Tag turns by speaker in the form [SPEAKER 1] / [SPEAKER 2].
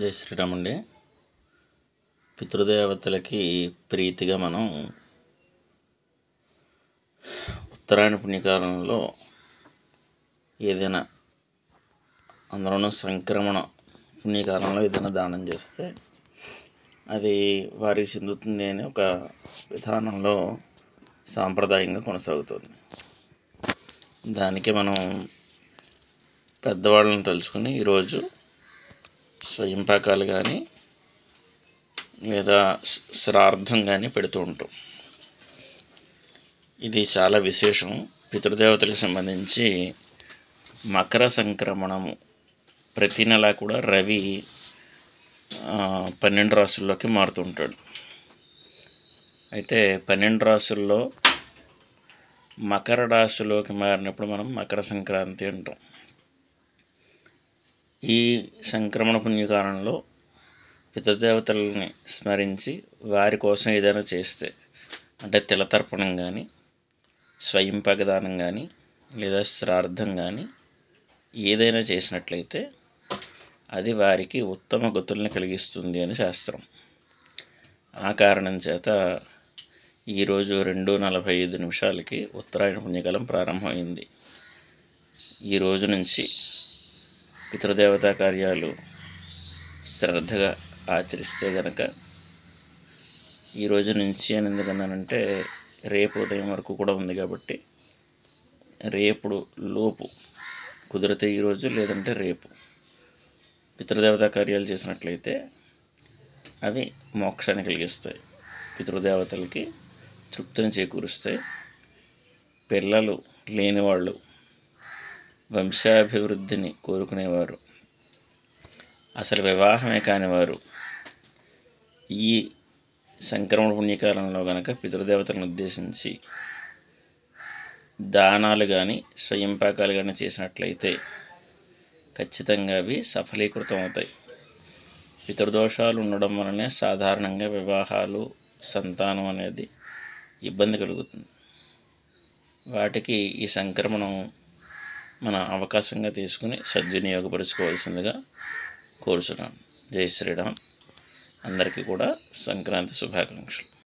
[SPEAKER 1] జై శ్రీరాముండి. పితృదేవతలకి ప్రీతిగా మనం ఉత్తరాయణ పుణ్యకాలంలో ఏదైనా, అందులోనూ సంక్రమణ పుణ్యకాలంలో ఏదైనా దానం చేస్తే అది వారికి చెందుతుంది అని ఒక విధానంలో సాంప్రదాయంగా కొనసాగుతుంది. దానికి మనం పెద్దవాళ్ళని తలుచుకుని ఈరోజు స్వయంపాకాలు కానీ లేదా శ్రార్థం కానీ పెడుతూ ఉంటాం. ఇది చాలా విశేషం. పితృదేవతలకు సంబంధించి మకర సంక్రమణము ప్రతి నెల కూడా రవి 12 రాశుల్లోకి మారుతుంటాడు. అయితే 12 రాశుల్లో మకర రాశిలోకి మారినప్పుడు మనం మకర సంక్రాంతి అంటాం. ఈ సంక్రమణ పుణ్యకాలంలో పితృదేవతలని స్మరించి వారి కోసం ఏదైనా చేస్తే, అంటే తిలతర్పణం కానీ, స్వయంపాకదానం కానీ, లేదా శ్రార్థం కానీ ఏదైనా చేసినట్లయితే అది వారికి ఉత్తమ గతుల్ని కలిగిస్తుంది అని శాస్త్రం. ఆ కారణం చేత ఈరోజు 2:45 ఉత్తరాయణ పుణ్యకాలం ప్రారంభమైంది. ఈ రోజు నుంచి పితృదేవతా కార్యాలు శ్రద్ధగా ఆచరిస్తే గనక, ఈ రోజు నుంచి అని ఎందుకన్నానంటే రేపు ఉదయం వరకు కూడా ఉంది కాబట్టి, రేపు లోపు కుదిరితే ఈరోజు లేదంటే రేపు పితృదేవతా కార్యాలు చేసినట్లయితే అవి మోక్షాన్ని కలిగిస్తాయి, పితృదేవతలకి తృప్తిని చేకూరుస్తాయి. పిల్లలు లేనివాళ్ళు, వంశాభివృద్ధిని కోరుకునేవారు, అసలు వివాహమే కానివారు ఈ సంక్రమణ పుణ్యకాలంలో కనుక పితృదేవతలను ఉద్దేశించి దానాలు కానీ స్వయంపాకాలు కానీ చేసినట్లయితే ఖచ్చితంగా అవి సఫలీకృతం అవుతాయి. పితృదోషాలు ఉండడం వలనే సాధారణంగా వివాహాలు, సంతానం అనేది ఇబ్బంది కలుగుతుంది. వాటికి ఈ సంక్రమణం మన అవకాశంగా తీసుకుని సద్వినియోగపరుచుకోవాల్సిందిగా కోరుచున్నాను. జై శ్రీరామ్. అందరికీ కూడా సంక్రాంతి శుభాకాంక్షలు.